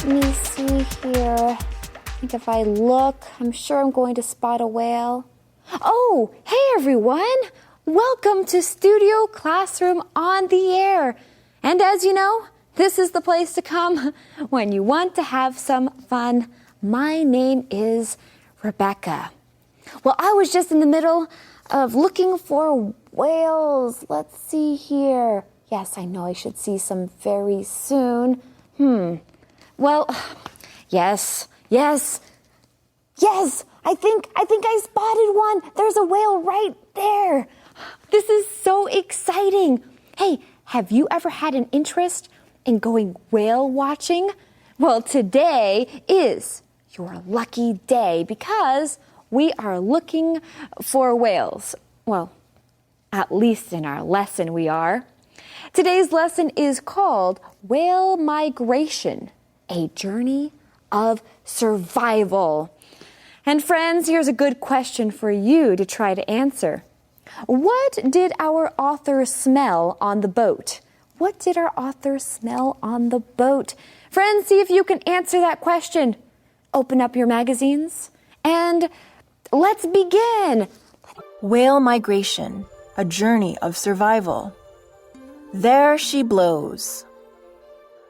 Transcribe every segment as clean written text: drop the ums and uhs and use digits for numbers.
Let me see here. I think if I look, I'm sure I'm going to spot a whale. Oh, hey everyone! Welcome to Studio Classroom on the Air. And as you know, this is the place to come when you want to have some fun. My name is Rebecca. Well, I was just in the middle of looking for whales. Let's see here. Yes, I know I should see some very soon. Well, yes. I think I spotted one. There's a whale right there. This is so exciting. Hey, have you ever had an interest in going whale watching? Well, today is your lucky day because we are looking for whales. Well, at least in our lesson we are. Today's lesson is called Whale Migration, a Journey of Survival. And friends, here's a good question for you to try to answer. What did our author smell on the boat? What did our author smell on the boat? Friends, see if you can answer that question. Open up your magazines and let's begin. Whale Migration, a Journey of Survival. There she blows.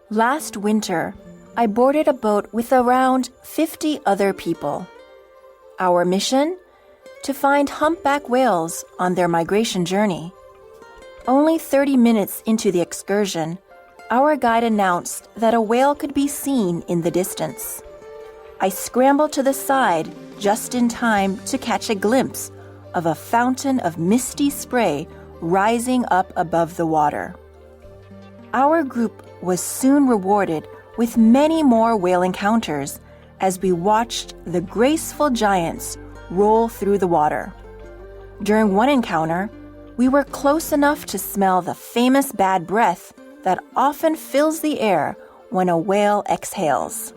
Last winter, I boarded a boat with around 50 other people. Our mission? To find humpback whales on their migration journey. Only 30 minutes into the excursion, our guide announced that a whale could be seen in the distance. I scrambled to the side just in time to catch a glimpse of a fountain of misty spray rising up above the water. Our group was soon rewarded with many more whale encounters as we watched the graceful giants roll through the water. During one encounter, we were close enough to smell the famous bad breath that often fills the air when a whale exhales.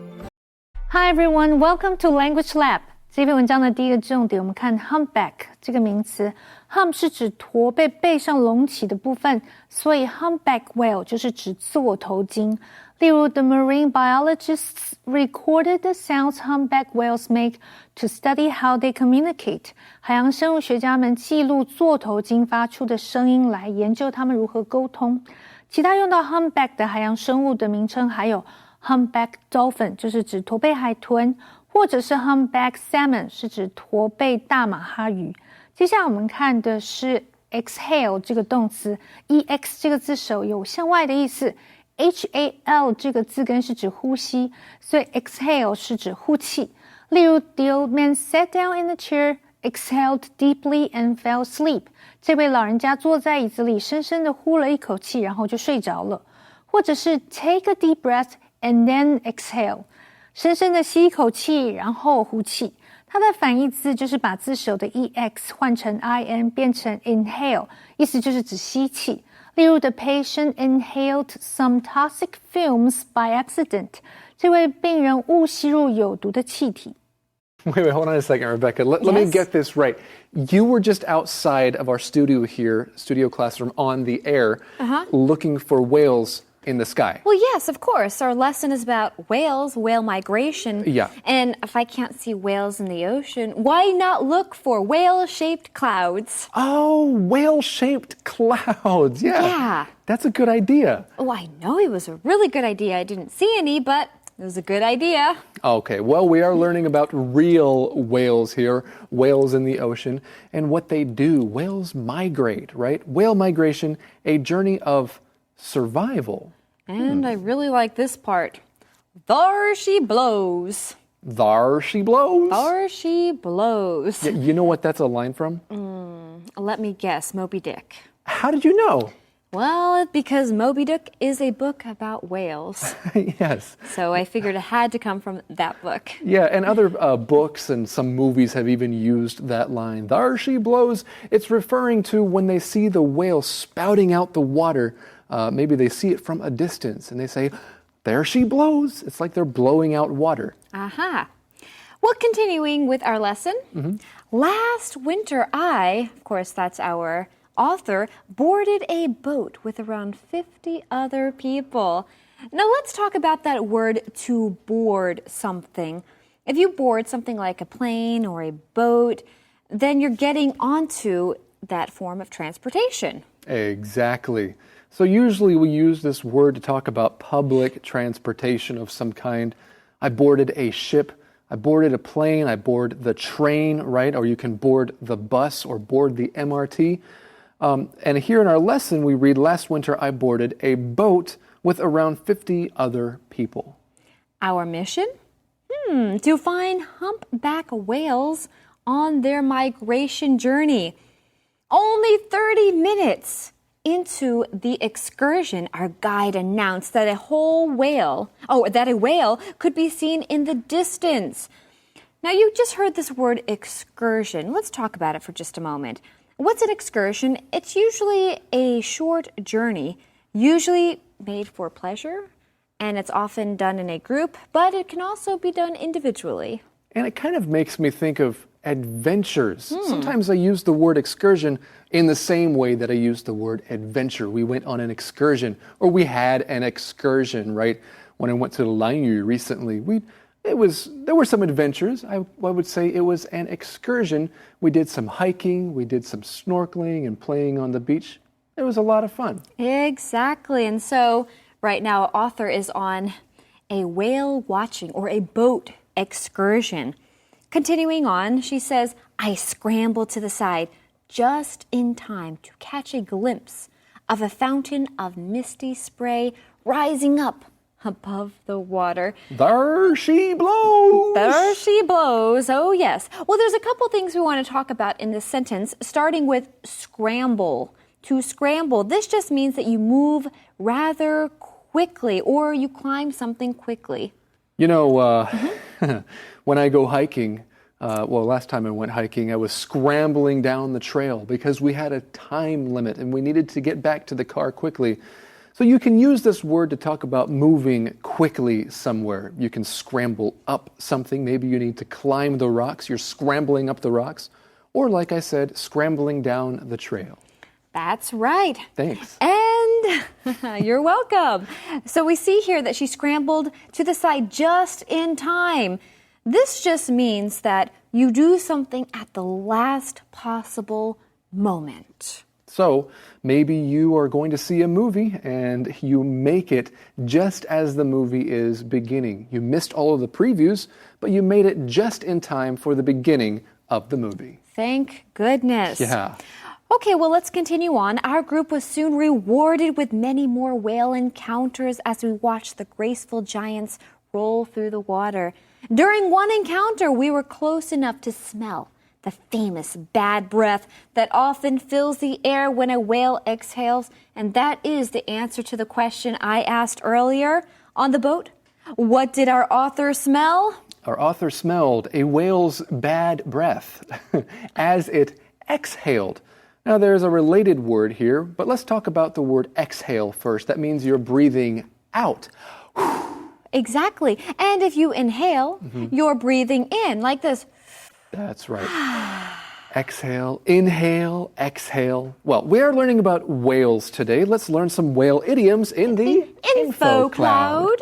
Hi everyone, welcome to Language Lab. 这篇文章的第一个重点，我们看 humpback 这个名词。hump 是指驼背背上隆起的部分，所以 humpback whale 就是指座头鲸。例如 The marine biologists recorded the sounds humpback whales make to study how they communicate. 海洋生物学家们记录座头鲸发出的声音来研究它们如何沟通。其他用到 humpback 的海洋生物的名称还有 humpback dolphin 就是指驼背海豚，或者是 humpback salmon 是指驼背大马哈鱼。接下来我们看的是 exhale 这个动词 ex 这个字首有向外的意思， hal 这个字根是指呼吸，所以 exhale 是指呼气。例如 The old man sat down in the chair, exhaled deeply and fell asleep. 这位老人家坐在椅子里深深的呼了一口气，然后就睡着了。或者是 take a deep breath and then exhale. 深深的吸一口气，然后呼气。它的反义字就是把字首的 ex 换成 in 变成 inhale， 意思就是指吸气。例如 The patient inhaled some toxic fumes by accident. 这位病人误吸入有毒的气体。Wait, hold on a second, Rebecca. Let me get this right. You were just outside of our studio here, studio classroom on the air, looking for whales in the sky. Well, yes, of course. Our lesson is about whales, whale migration. Yeah. And if I can't see whales in the ocean, why not look for whale-shaped clouds? Oh, whale-shaped clouds. Yeah. That's a good idea. Oh, I know it was a really good idea. I didn't see any, but it was a good idea. Okay, well, we are learning about real whales here, whales in the ocean, and what they do. Whales migrate, right? Whale migration, a journey of survival. And I really like this part. There she blows. There she blows? There she blows. Yeah, you know what that's a line from? Let me guess, Moby Dick. How did you know? Well, because Moby Dick is a book about whales. Yes. So I figured it had to come from that book. Yeah, and other books and some movies have even used that line. There she blows. It's referring to when they see the whale spouting out the water. Maybe they see it from a distance and they say, there she blows. It's like they're blowing out water. Aha. Well, continuing with our lesson. Last winter, of course, that's our author, boarded a boat with around 50 other people. Now let's talk about that word to board something. If you board something like a plane or a boat, then you're getting onto that form of transportation. Exactly. So usually we use this word to talk about public transportation of some kind. I boarded a ship, I boarded a plane, I board the train, right? Or you can board the bus or board the MRT. And here in our lesson, we read, last winter I boarded a boat with around 50 other people. Our mission? To find humpback whales on their migration journey. Only 30 minutes into the excursion, our guide announced that a whale could be seen in the distance. Now, you just heard this word excursion. Let's talk about it for just a moment. What's an excursion? It's usually a short journey, usually made for pleasure, and it's often done in a group, but it can also be done individually. And it kind of makes me think of adventures. Sometimes I use the word excursion in the same way that I use the word adventure. We went on an excursion, or we had an excursion, right? When I went to Lanyu recently, there were some adventures. I would say it was an excursion. We did some hiking, we did some snorkeling and playing on the beach. It was a lot of fun. Exactly. And so right now, author is on a whale watching or a boat excursion. Continuing on, she says, I scrambled to the side just in time to catch a glimpse of a fountain of misty spray rising up above the water. There she blows! There she blows, oh yes. Well, there's a couple things we want to talk about in this sentence, starting with scramble. To scramble, this just means that you move rather quickly or you climb something quickly. You know, when I go hiking, last time I went hiking, I was scrambling down the trail because we had a time limit and we needed to get back to the car quickly. So you can use this word to talk about moving quickly somewhere. You can scramble up something. Maybe you need to climb the rocks. You're scrambling up the rocks. Or like I said, scrambling down the trail. That's right. Thanks. And you're welcome. So we see here that she scrambled to the side just in time. This just means that you do something at the last possible moment. So maybe you are going to see a movie and you make it just as the movie is beginning. You missed all of the previews, but you made it just in time for the beginning of the movie. Thank goodness. Yeah. Okay, well, let's continue on. Our group was soon rewarded with many more whale encounters as we watched the graceful giants roll through the water. During one encounter, we were close enough to smell the famous bad breath that often fills the air when a whale exhales. And that is the answer to the question I asked earlier on the boat. What did our author smell? Our author smelled a whale's bad breath as it exhaled. Now, there's a related word here, but let's talk about the word exhale first. That means you're breathing out. Exactly. And if you inhale, you're breathing in like this. That's right. Exhale, inhale, exhale. Well, we are learning about whales today. Let's learn some whale idioms in the Info Cloud.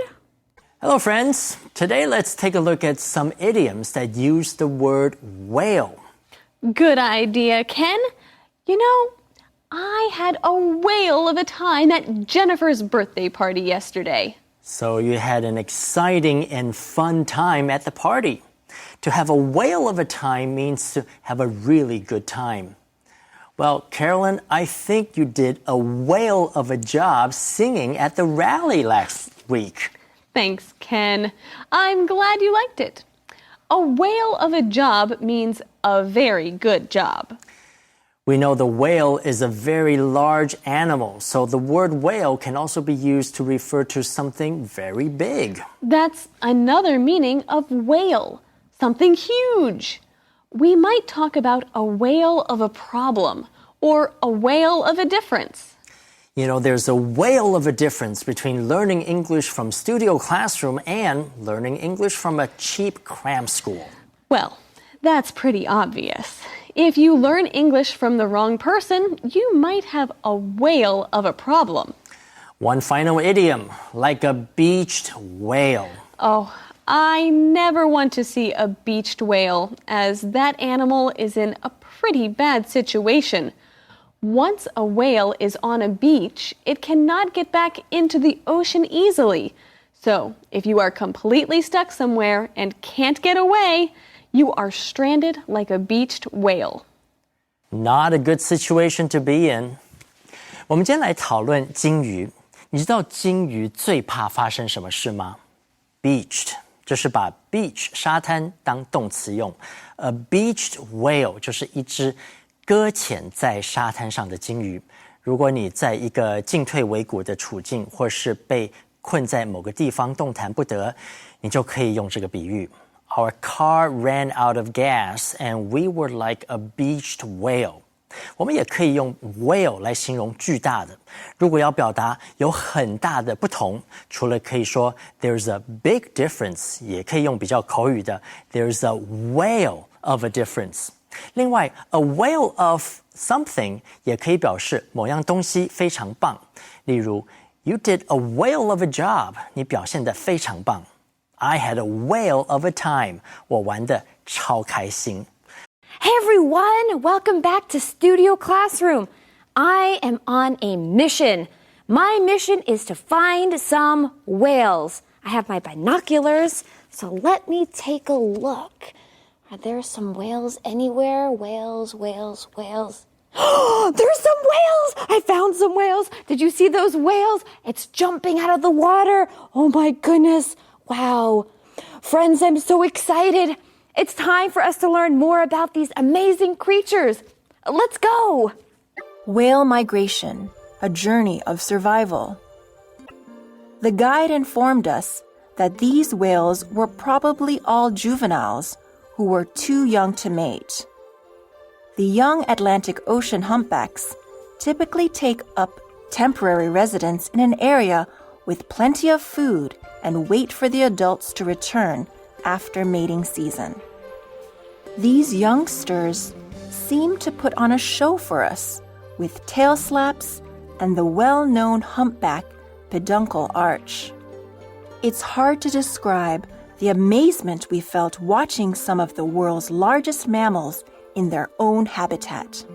Hello, friends. Today, let's take a look at some idioms that use the word whale. Good idea, Ken. You know, I had a whale of a time at Jennifer's birthday party yesterday. So you had an exciting and fun time at the party. To have a whale of a time means to have a really good time. Well, Carolyn, I think you did a whale of a job singing at the rally last week. Thanks, Ken. I'm glad you liked it. A whale of a job means a very good job. We know the whale is a very large animal, so the word whale can also be used to refer to something very big. That's another meaning of whale, something huge. We might talk about a whale of a problem or a whale of a difference. You know, there's a whale of a difference between learning English from Studio Classroom and learning English from a cheap cram school. Well, that's pretty obvious. If you learn English from the wrong person, you might have a whale of a problem. One final idiom, like a beached whale. Oh, I never want to see a beached whale, as that animal is in a pretty bad situation. Once a whale is on a beach, it cannot get back into the ocean easily. So, if you are completely stuck somewhere and can't get away, you are stranded like a beached whale. Not a good situation to be in. 我们今天来讨论鲸鱼。你知道鲸鱼最怕发生什么事吗？ Beached 就是把 beach 沙滩当动词用。A beached whale 就是一只搁浅在沙滩上的鲸鱼。如果你在一个进退维谷的处境，或是被困在某个地方动弹不得，你就可以用这个比喻。Our car ran out of gas and we were like a beached whale. 我们也可以用 whale 来形容巨大的。如果要表达有很大的不同，除了可以说 there's a big difference， 也可以用比较口语的 there's a whale of a difference。另外 a whale of something 也可以表示某样东西非常棒。例如 You did a whale of a job， 你表现得非常棒。I had a whale of a time， 我玩得超开心。Hey everyone, welcome back to Studio Classroom. I am on a mission. My mission is to find some whales. I have my binoculars, so let me take a look. Are there some whales anywhere? Whales. There's some whales! I found some whales. Did you see those whales? It's jumping out of the water. Oh my goodness. Wow. Friends, I'm so excited. It's time for us to learn more about these amazing creatures. Let's go! Whale migration, a journey of survival. The guide informed us that these whales were probably all juveniles who were too young to mate. The young Atlantic Ocean humpbacks typically take up temporary residence in an area with plenty of food and wait for the adults to return after mating season. These youngsters seem to put on a show for us with tail slaps and the well-known humpback peduncle arch. It's hard to describe the amazement we felt watching some of the world's largest mammals in their own habitat.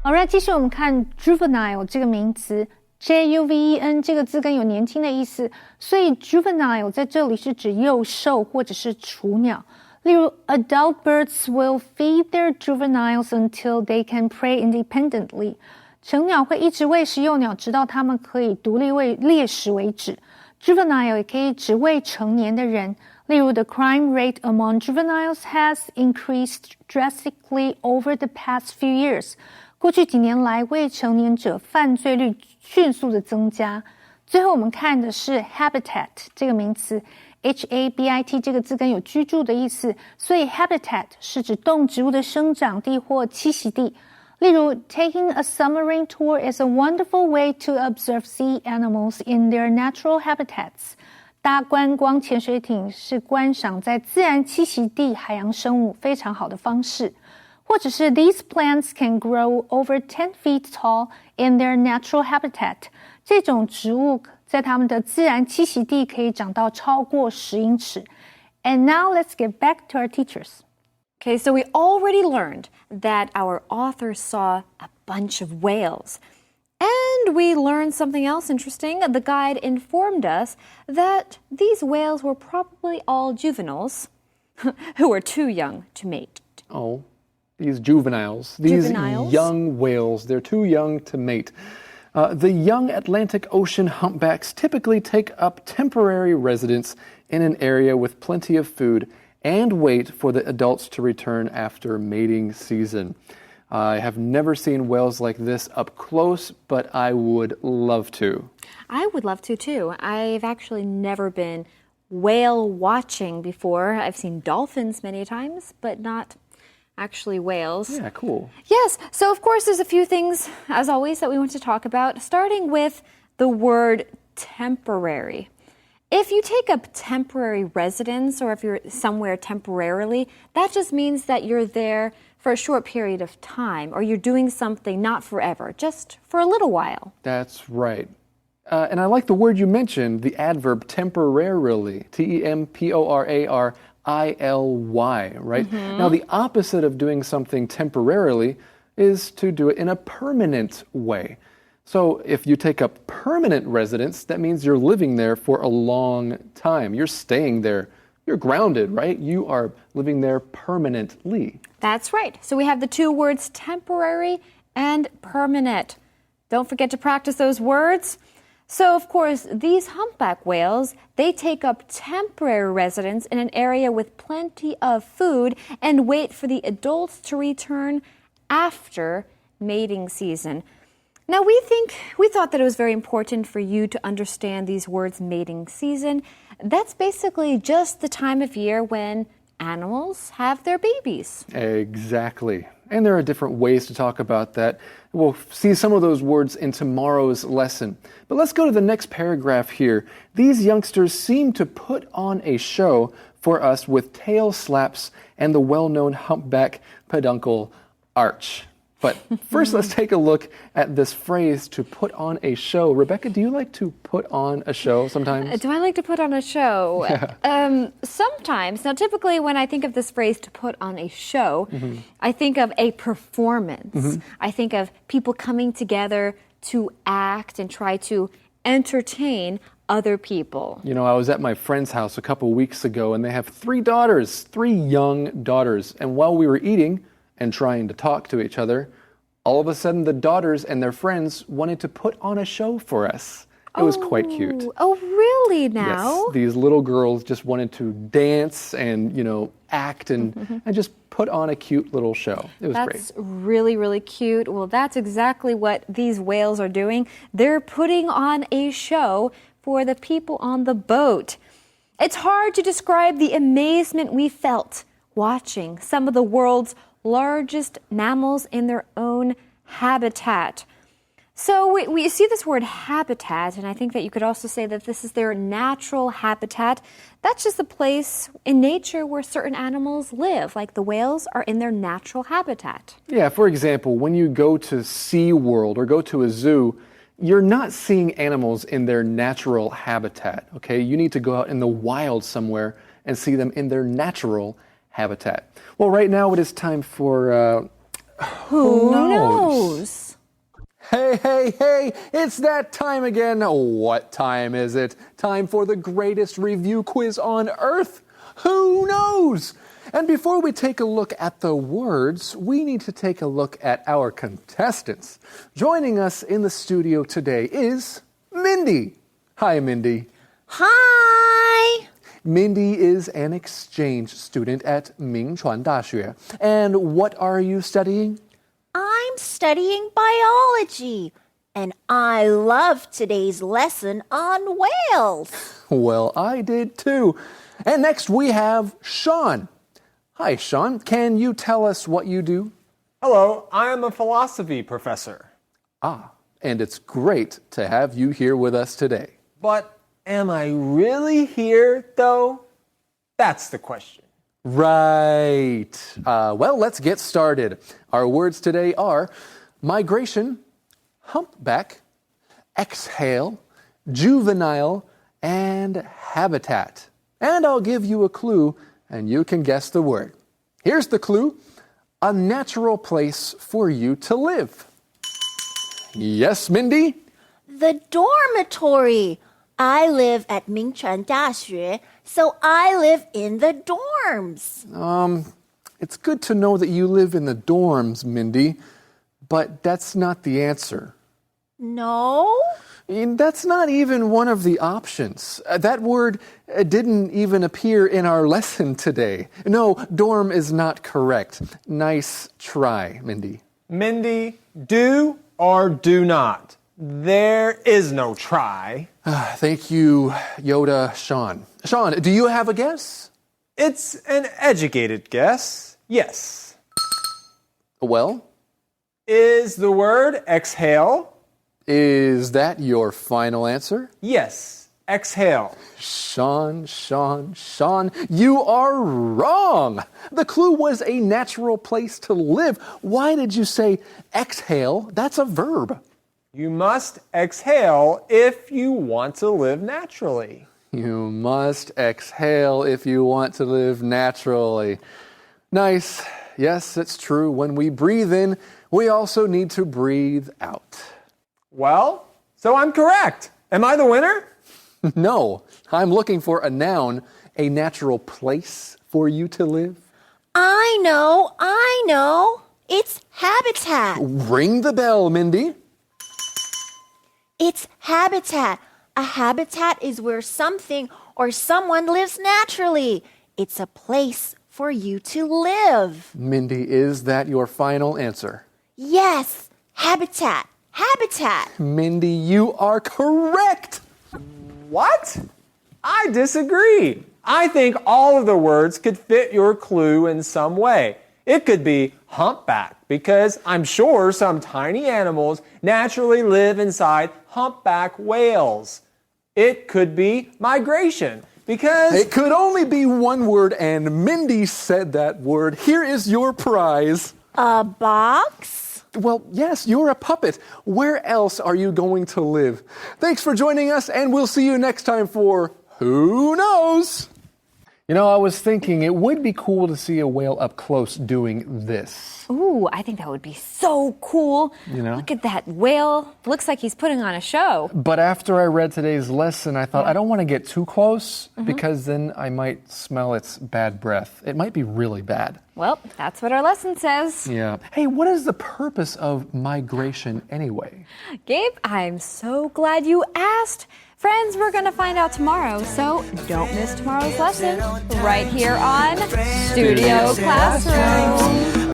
Alright， 继续我们看 juvenile 这个名词。Juven 这个字根有年轻的意思，所以 juvenile 在这里是指幼兽或者是雏鸟。例如 adult birds will feed their juveniles until they can prey independently. 成鸟会一直喂食幼鸟，直到它们可以独立喂猎食为止。Juvenile 也可以指未成年的人。例如 the crime rate among juveniles has increased drastically over the past few years. 过去几年来，未成年者犯罪率迅速的增加。最后我们看的是 habitat 这个名词 ，habit 这个字根有居住的意思，所以 habitat 是指动植物的生长地或栖息地。例如 taking a submarine tour is a wonderful way to observe sea animals in their natural habitats. 搭观光潜水艇是观赏在自然栖息地海洋生物非常好的方式。或者是 these plants can grow over 10 feet tall in their natural habitat. 这种植物在它们的自然栖息地可以长到超过10英尺。And now let's get back to our teachers. Okay, so we already learned that our author saw a bunch of whales. And we learned something else interesting. The guide informed us that these whales were probably all juveniles who were too young to mate. Oh, these juveniles, young whales, they're too young to mate. The young Atlantic Ocean humpbacks typically take up temporary residence in an area with plenty of food and wait for the adults to return after mating season. I have never seen whales like this up close, but I would love to. I would love to too. I've actually never been whale watching before. I've seen dolphins many times, but not actually whales. Yeah, cool. Yes, so of course there's a few things, as always, that we want to talk about, starting with the word temporary. If you take up temporary residence or if you're somewhere temporarily, that just means that you're there for a short period of time or you're doing something not forever, just for a little while. That's right. And I like the word you mentioned, the adverb temporarily. Temporarily, right? Now, the opposite of doing something temporarily is to do it in a permanent way. So if you take up permanent residence, that means you're living there for a long time. You're staying there. You're grounded, right? You are living there permanently. That's right. So we have the two words temporary and permanent. Don't forget to practice those words. So, of course, these humpback whales, they take up temporary residence in an area with plenty of food and wait for the adults to return after mating season. Now, we thought that it was very important for you to understand these words, mating season. That's basically just the time of year when animals have their babies. Exactly. And there are different ways to talk about that. We'll see some of those words in tomorrow's lesson. But let's go to the next paragraph here. These youngsters seem to put on a show for us with tail slaps and the well-known humpback peduncle arch. But first, let's take a look at this phrase, to put on a show. Rebecca, do you like to put on a show sometimes? Do I like to put on a show? Yeah. Sometimes. Now, typically when I think of this phrase, to put on a show, I think of a performance. I think of people coming together to act and try to entertain other people. You know, I was at my friend's house a couple weeks ago, and they have three young daughters. And while we were eating and trying to talk to each other, all of a sudden the daughters and their friends wanted to put on a show for us. It was quite cute. Oh, really now? Yes, these little girls just wanted to dance and, act and just put on a cute little show. It was great. That's really, really cute. Well, that's exactly what these whales are doing. They're putting on a show for the people on the boat. It's hard to describe the amazement we felt watching some of the world's largest mammals in their own habitat. So we see this word habitat, and I think that you could also say that this is their natural habitat. That's just a place in nature where certain animals live, like the whales are in their natural habitat. Yeah, for example, when you go to SeaWorld or go to a zoo, you're not seeing animals in their natural habitat, okay? You need to go out in the wild somewhere and see them in their natural habitat. Well, right now it is time for Who knows? Hey, it's that time again. What time is it? Time for the greatest review quiz on earth. Who knows? And before we take a look at the words, we need to take a look at our contestants. Joining us in the studio today is Mindy. Hi, Mindy. Hi! Mindy is an exchange student at Mingchuan Daxue. And what are you studying? I'm studying biology, and I love today's lesson on whales. Well, I did too. And next we have Sean. Hi, Sean. Can you tell us what you do? Hello, I am a philosophy professor. And it's great to have you here with us today. But am I really here, though? That's the question. Right. Well, let's get started. Our words today are migration, humpback, exhale, juvenile, and habitat. And I'll give you a clue, and you can guess the word. Here's the clue: a natural place for you to live. Yes, Mindy? The dormitory. I live at Mingchuan Daxue, so I live in the dorms. It's good to know that you live in the dorms, Mindy, but that's not the answer. No? That's not even one of the options. That word didn't even appear in our lesson today. No, dorm is not correct. Nice try, Mindy. Mindy, do or do not? There is no try. Thank you, Yoda Sean. Sean, do you have a guess? It's an educated guess. Yes. Well? Is the word exhale? Is that your final answer? Yes, exhale. Sean, you are wrong. The clue was a natural place to live. Why did you say exhale? That's a verb. You must exhale if you want to live naturally. You must exhale if you want to live naturally. Nice. Yes, it's true. When we breathe in, we also need to breathe out. Well, so I'm correct. Am I the winner? No, I'm looking for a noun, a natural place for you to live. I know. It's habitat. Ring the bell, Mindy. It's habitat. A habitat is where something or someone lives naturally. It's a place for you to live. Mindy, is that your final answer? Yes, habitat. Habitat. Mindy, you are correct. What? I disagree. I think all of the words could fit your clue in some way. It could be humpback, because I'm sure some tiny animals naturally live inside humpback whales. It could be migration, because It could only be one word, and Mindy said that word. Here is your prize. A box? Well, yes, you're a puppet. Where else are you going to live? Thanks for joining us, and we'll see you next time for Who Knows? You know, I was thinking it would be cool to see a whale up close doing this. Ooh, I think that would be so cool. You know? Look at that whale. Looks like he's putting on a show. But after I read today's lesson, I thought I don't want to get too close because then I might smell its bad breath. It might be really bad. Well, that's what our lesson says. Yeah. Hey, what is the purpose of migration anyway? Gabe, I'm so glad you asked. Friends, we're going to find out tomorrow, so don't miss tomorrow's lesson right here on Studio Classroom.